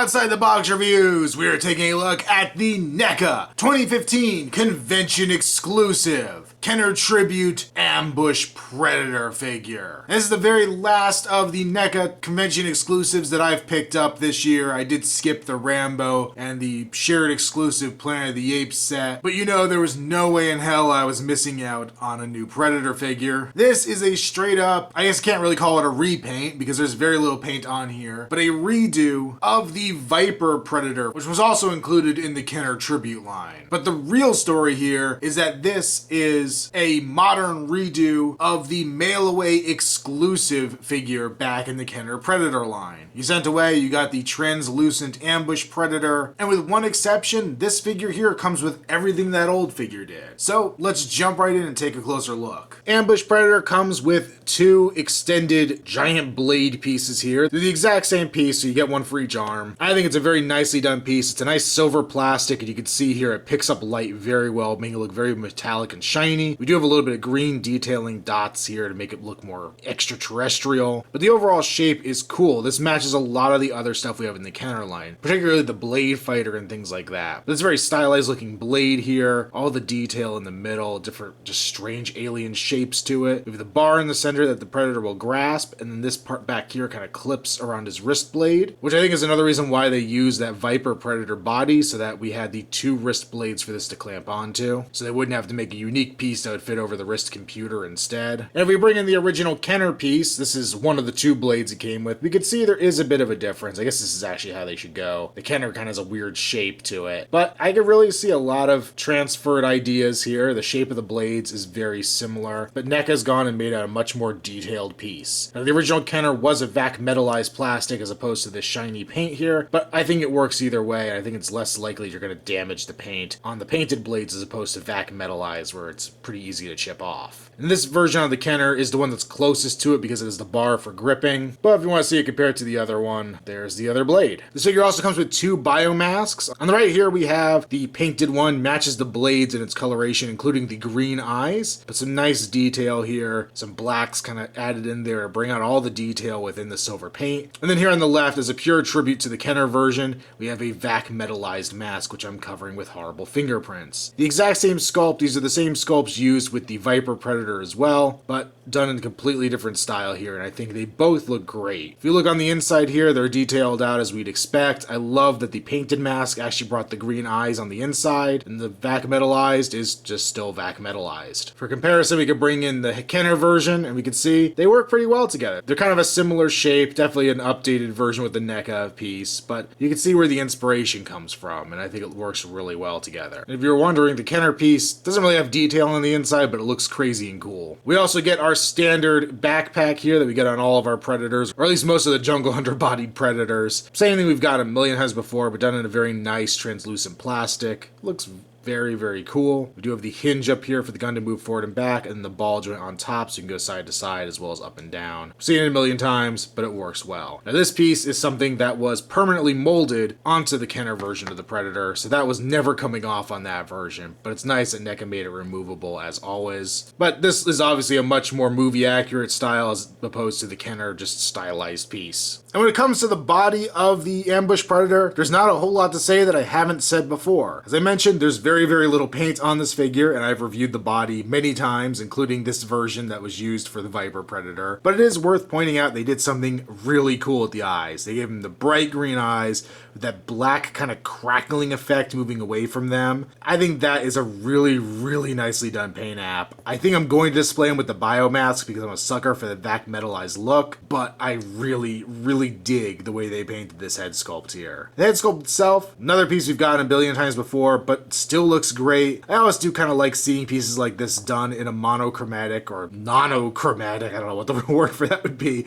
Outside the Box Reviews, we are taking a look at the NECA 2015 Convention Exclusive Kenner Tribute Ambush Predator figure. This is the very last of the NECA Convention exclusives that I've picked up this year. I did skip the Rambo and the shared exclusive Planet of the Apes set, but you know there was no way in hell I was missing out on a new Predator figure. This is a straight up, I guess I can't really call it a repaint because there's very little paint on here, but a redo of the Viper Predator, which was also included in the Kenner Tribute line. But the real story here is that this is a modern redo of the mail-away exclusive figure back in the Kenner Predator line. You sent away, you got the translucent Ambush Predator, and with one exception, this figure here comes with everything that old figure did. So let's jump right in and take a closer look. Ambush Predator comes with two extended giant blade pieces here. They're the exact same piece, so you get one for each arm. I think it's a very nicely done piece. It's a nice silver plastic, and you can see here it picks up light very well, making it look very metallic and shiny. We do have a little bit of green detailing dots here to make it look more extraterrestrial, but the overall shape is cool. This matches a lot of the other stuff we have in the Kenner line, particularly the Blade Fighter and things like that. But it's a very stylized looking blade here, all the detail in the middle, different just strange alien shapes to it. We have the bar in the center that the Predator will grasp, and then this part back here kind of clips around his wrist blade, which I think is another reason why they use that Viper Predator body, so that we had the two wrist blades for this to clamp onto, so they wouldn't have to make a unique piece that would fit over the wrist computer instead. And if we bring in the original Kenner piece, this is one of the two blades it came with, we can see there is a bit of a difference. I guess this is actually how they should go. The Kenner kind of has a weird shape to it, but I can really see a lot of transferred ideas here. The shape of the blades is very similar, but NECA's gone and made a much more detailed piece. Now, the original Kenner was a vac metallized plastic as opposed to this shiny paint here, but I think it works either way. I think it's less likely you're going to damage the paint on the painted blades as opposed to vac metallized, where it's pretty easy to chip off. And this version of the Kenner is the one that's closest to it because it is the bar for gripping, but if you want to see it compared to the other one, there's the other blade. This figure also comes with two biomasks. On the right here we have the painted one, matches the blades in its coloration, including the green eyes, but some nice detail here, some blacks kind of added in there to bring out all the detail within the silver paint. And then here on the left, as a pure tribute to the Kenner version, we have a vac metallized mask, which I'm covering with horrible fingerprints. The exact same sculpt, these are the same sculpts used with the Viper Predator as well, but done in a completely different style here, and I think they both look great. If you look on the inside here, they're detailed out as we'd expect. I love that the painted mask actually brought the green eyes on the inside, and the vac metallized is just still vac metallized. For comparison, we could bring in the Kenner version, and we can see they work pretty well together. They're kind of a similar shape, definitely an updated version with the NECA piece, but you can see where the inspiration comes from, and I think it works really well together. And if you're wondering, the Kenner piece doesn't really have detail on the inside, but it looks crazy and cool. We also get our standard backpack here that we get on all of our Predators, or at least most of the Jungle Hunter bodied Predators. Same thing we've got a million times before, but done in a very nice translucent plastic. Looks very, very cool. We do have the hinge up here for the gun to move forward and back, and the ball joint on top so you can go side to side as well as up and down. I've seen it a million times, but it works well. Now this piece is something that was permanently molded onto the Kenner version of the Predator, so that was never coming off on that version, but it's nice that NECA made it removable as always. But this is obviously a much more movie accurate style as opposed to the Kenner just stylized piece. And when it comes to the body of the Ambush Predator, there's not a whole lot to say that I haven't said before. As I mentioned, there's very little paint on this figure, and I've reviewed the body many times, including this version that was used for the Viper Predator. But it is worth pointing out they did something really cool with the eyes. They gave him the bright green eyes with that black kind of crackling effect moving away from them. I think that is a really, really nicely done paint app. I think I'm going to display him with the biomask because I'm a sucker for the vac metallized look, but I really, really dig the way they painted this head sculpt here. The head sculpt itself, another piece we've gotten a billion times before, but still looks great. I always do kind of like seeing pieces like this done in a monochromatic or monochromatic, I don't know what the word for that would be,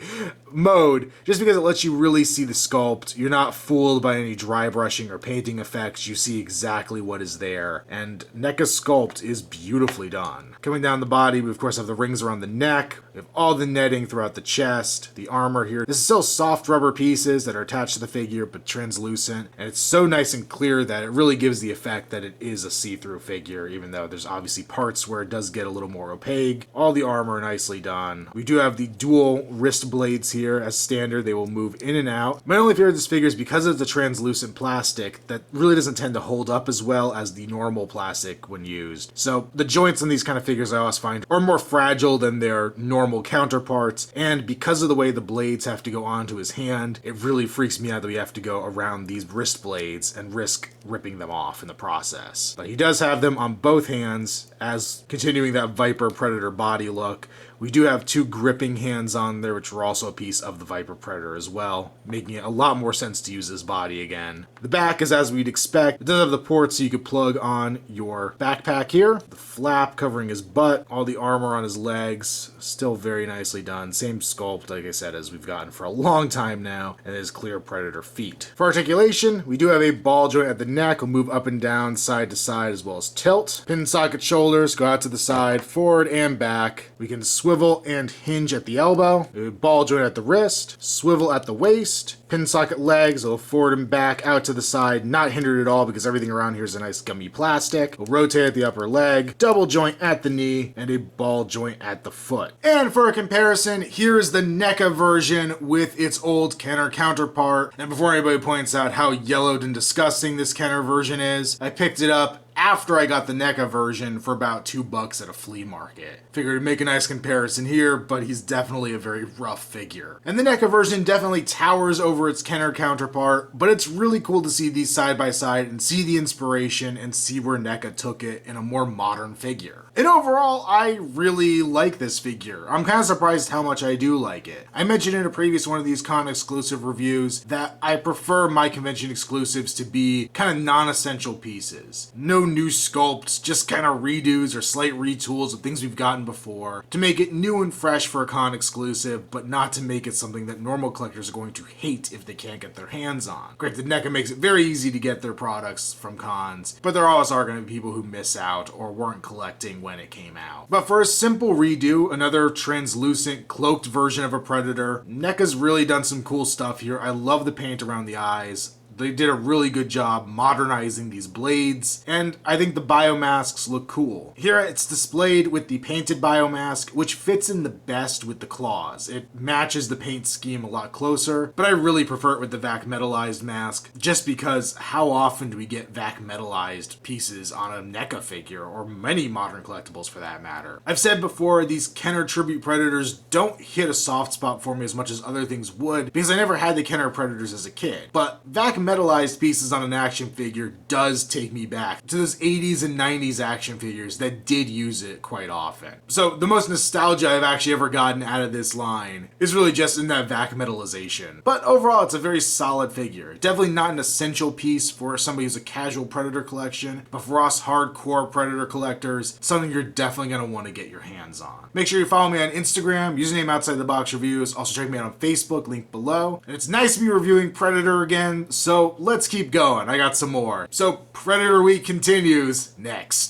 mode, just because it lets you really see the sculpt. You're not fooled by any dry brushing or painting effects. You see exactly what is there, and NECA's sculpt is beautifully done. Coming down the body, we of course have the rings around the neck, We have all the netting throughout the chest, the armor here. This is still soft rubber pieces that are attached to the figure, but translucent. And it's so nice and clear that it really gives the effect that it is a see-through figure, even though there's obviously parts where it does get a little more opaque. All the armor nicely done. We do have the dual wrist blades here as standard. They will move in and out. My only fear of this figure is because of the translucent plastic that really doesn't tend to hold up as well as the normal plastic when used. So the joints on these kind of figures I always find are more fragile than their normal counterparts, and because of the way the blades have to go onto his hand, it really freaks me out that we have to go around these wrist blades and risk ripping them off in the process. But he does have them on both hands as continuing that Viper Predator body look. We do have two gripping hands on there, which are also a piece of the Viper Predator as well, making it a lot more sense to use his body again. The back is as we'd expect. It does have the ports so you could plug on your backpack here. The flap covering his butt, all the armor on his legs, still very nicely done. Same sculpt, like I said, as we've gotten for a long time now, and his clear Predator feet. For articulation, we do have a ball joint at the neck. We'll move up and down, side to side, as well as tilt. Pin socket shoulders go out to the side, forward and back. We can swivel and hinge at the elbow, a ball joint at the wrist, swivel at the waist, pin socket legs, will forward and back, out to the side, not hindered at all because everything around here is a nice gummy plastic. We'll rotate at the upper leg, double joint at the knee, and a ball joint at the foot. And for a comparison, here's the NECA version with its old Kenner counterpart. And before anybody points out how yellowed and disgusting this Kenner version is, I picked it up after I got the NECA version for about $2 at a flea market. Figured to make a nice comparison here, but he's definitely a very rough figure. And the NECA version definitely towers over its Kenner counterpart, but it's really cool to see these side by side and see the inspiration and see where NECA took it in a more modern figure. And overall, I really like this figure. I'm kind of surprised how much I do like it. I mentioned in a previous one of these con exclusive reviews that I prefer my convention exclusives to be kind of non-essential pieces. No new sculpts, just kind of redos or slight retools of things we've gotten before to make it new and fresh for a con exclusive, but not to make it something that normal collectors are going to hate if they can't get their hands on. Granted, NECA makes it very easy to get their products from cons, but there always are going to be people who miss out or weren't collecting when it came out. But for a simple redo, another translucent cloaked version of a Predator, NECA's really done some cool stuff here. I love the paint around the eyes. They did a really good job modernizing these blades, and I think the biomasks look cool. Here it's displayed with the painted biomask, which fits in the best with the claws. It matches the paint scheme a lot closer, but I really prefer it with the vac metallized mask, just because how often do we get vac metallized pieces on a NECA figure, or many modern collectibles for that matter? I've said before, these Kenner Tribute Predators don't hit a soft spot for me as much as other things would, because I never had the Kenner Predators as a kid, but vac metallized pieces on an action figure does take me back to those 80s and 90s action figures that did use it quite often. So the most nostalgia I've actually ever gotten out of this line is really just in that vac metallization. But overall, it's a very solid figure. Definitely not an essential piece for somebody who's a casual Predator collection, but for us hardcore Predator collectors, something you're definitely going to want to get your hands on. Make sure you follow me on Instagram, username Outside the Box Reviews. Also check me out on Facebook, link below. And it's nice to be reviewing Predator again, so let's keep going. I got some more. So Predator Week continues next.